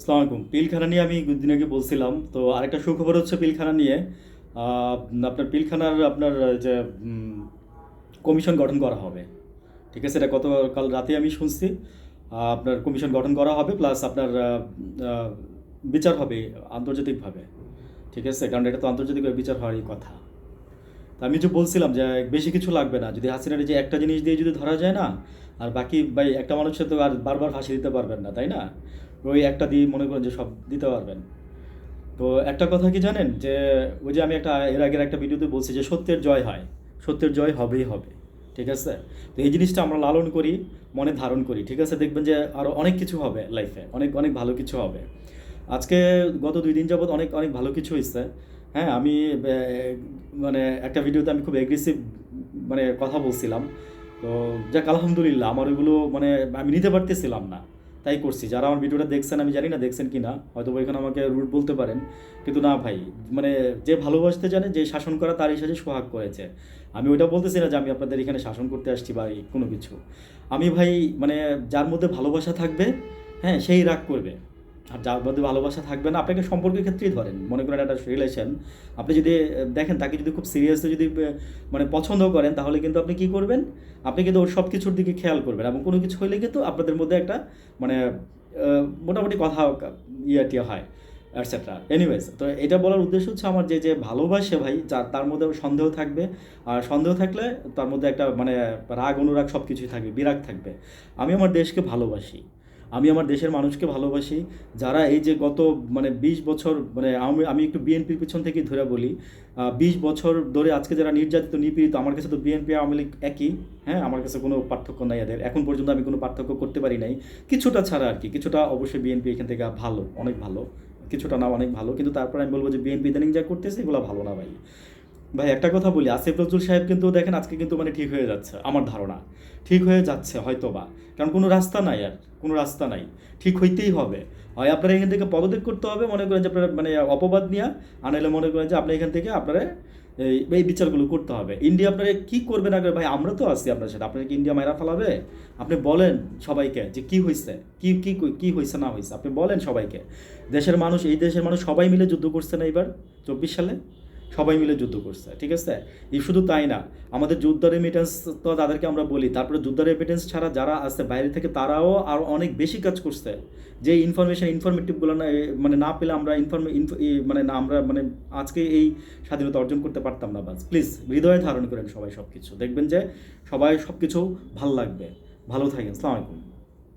আসসালামু আলাইকুম। পিলখানা নিয়ে আমি দুদিন আগে বলছিলাম। তো আরেকটা সুখবর হচ্ছে পিলখানা নিয়ে। আহ, আপনার পিলখানার আপনার যে উম, কমিশন গঠন করা হবে। ঠিক আছে, এটা গতকাল রাতে আমি শুনছি। আপনার কমিশন গঠন করা হবে, প্লাস আপনার আহ, বিচার হবে আন্তর্জাতিকভাবে। ঠিক আছে, কারণ এটা তো আন্তর্জাতিকভাবে বিচার হওয়ারই কথা। তা আমি যে বলছিলাম যে বেশি কিছু লাগবে না, যদি হাসিনার যে একটা জিনিস দিয়ে যদি ধরা যায় না, আর বাকি ভাই একটা মানুষের তো আর বারবার ফাঁসি দিতে পারবেন না, তাই না? ওই একটা দিয়ে মনে করেন যে সব দিতে পারবেন। তো একটা কথা কি জানেন, যে ওই যে আমি একটা এর আগের একটা ভিডিওতে বলছি যে সত্যের জয় হয়, সত্যের জয় হবেই হবে। ঠিক আছে, তো এই জিনিসটা আমরা লালন করি, মনে ধারণ করি। ঠিক আছে, দেখবেন যে আরও অনেক কিছু হবে লাইফে, অনেক অনেক ভালো কিছু হবে। আজকে গত 2 দিন যাবৎ অনেক অনেক ভালো কিছু হয়েছে। হ্যাঁ, আমি মানে একটা ভিডিওতে আমি খুব এগ্রেসিভ মানে কথা বলছিলাম। তো যাক আলহামদুলিল্লাহ, আমার ওইগুলো মানে আমি নিতে পারতেছিলাম না, তাই করছি। যারা আমার ভিডিওটা দেখছেন, আমি জানি না দেখছেন কি না, হয়তো এখানে আমাকে রুট বলতে পারেন, কিন্তু না ভাই, মানে যে ভালোবাসতে জানে, যে শাসন করা তারই সাথে সোহাগ করেছে। আমি ওইটা বলতেছি না যে আমি আপনাদের এখানে শাসন করতে আসছি বা এই কোনো কিছু। আমি ভাই মানে যার মধ্যে ভালোবাসা থাকবে, হ্যাঁ, সেই রাগ করবে। আর যার মধ্যে ভালোবাসা থাকবে না, আপনাকে সম্পর্কের ক্ষেত্রেই ধরেন, মনে করেন একটা রিলেশন, আপনি যদি দেখেন তাকে যদি খুব সিরিয়াসলি যদি মানে পছন্দ করেন, তাহলে কিন্তু আপনি কি করবেন, আপনি কিন্তু ওর সব কিছুর দিকে খেয়াল করবেন, এবং কোনো কিছু হইলে কিন্তু আপনাদের মধ্যে একটা মানে মোটামুটি কথা ইয়ে টিয়া হয়, অ্যাটসেট্রা। এনিওয়েজ, তো এটা বলার উদ্দেশ্য হচ্ছে আমার, যে যে ভালোবাসে ভাই, যার তার মধ্যে সন্দেহ থাকবে। আর সন্দেহ থাকলে তার মধ্যে একটা মানে রাগ অনুরাগ সব কিছুই থাকবে, বিরাগ থাকবে। আমি আমার দেশকে ভালোবাসি, আমি আমার দেশের মানুষকে ভালোবাসি। যারা এই যে গত মানে 20 বছর, মানে আমি আমি একটু বিএনপির পিছন থেকেই ধরে বলি, 20 বছর ধরে আজকে যারা নির্যাতিত নিপীড়িত, আমার কাছে তো বিএনপি আওয়ামী লীগ একই। হ্যাঁ, আমার কাছে কোনো পার্থক্য নাই এদের, এখন পর্যন্ত আমি কোনো পার্থক্য করতে পারি নাই। কিছুটা ছাড়া আর কি, কিছুটা অবশ্যই বিএনপি এখান থেকে ভালো, অনেক ভালো। কিছুটা না, অনেক ভালো, কিন্তু তারপরে আমি বলবো যে বিএনপি ইদানিং যা করতেছে এগুলো ভালো না ভাই। ভাই একটা কথা বলি, আসিফ নজরুল সাহেব কিন্তু দেখেন আজকে কিন্তু মানে ঠিক হয়ে যাচ্ছে, আমার ধারণা ঠিক হয়ে যাচ্ছে হয়তো বা। কারণ কোনো রাস্তা নাই আর, কোনো রাস্তা নাই, ঠিক হইতেই হবে। হয় আপনারা এখান থেকে পদত্যাগ করতে হবে, মনে করেন যে আপনারা মানে অপবাদ নিয়ে, আনাইলে মনে করেন যে আপনি এখান থেকে আপনারা এই এই বিচারগুলো করতে হবে। ইন্ডিয়া আপনারা কি করবে না করবে ভাই, আমরা তো আছি আপনার সাথে। আপনার কি ইন্ডিয়া মাইরা ফেলাবে? আপনি বলেন সবাইকে যে কি হয়েছে, কি কি কি হয়েছে না হয়েছে, আপনি বলেন সবাইকে। দেশের মানুষ, এই দেশের মানুষ সবাই মিলে যুদ্ধ করছে না এবার 24 সালে, সবাই মিলে যুদ্ধ করছে। ঠিক আছে, এই শুধু তাই না, আমাদের যুদ্ধ রেমিটেন্স তো তাদেরকে আমরা বলি, তারপরে যুদ্ধ রেমিটেন্স ছাড়া যারা আছে বাইরে থেকে, তারাও আরও অনেক বেশি কাজ করছে। যে ইনফরমেটিভগুলো না মানে না পেলে আমরা মানে না আমরা মানে আজকে এই স্বাধীনতা অর্জন করতে পারতাম না। বাস প্লিজ হৃদয়ে ধারণ করেন সবাই সব কিছু, দেখবেন যে সবাই সব কিছু ভাল লাগবে। ভালো থাকেন, আসসালামু আলাইকুম।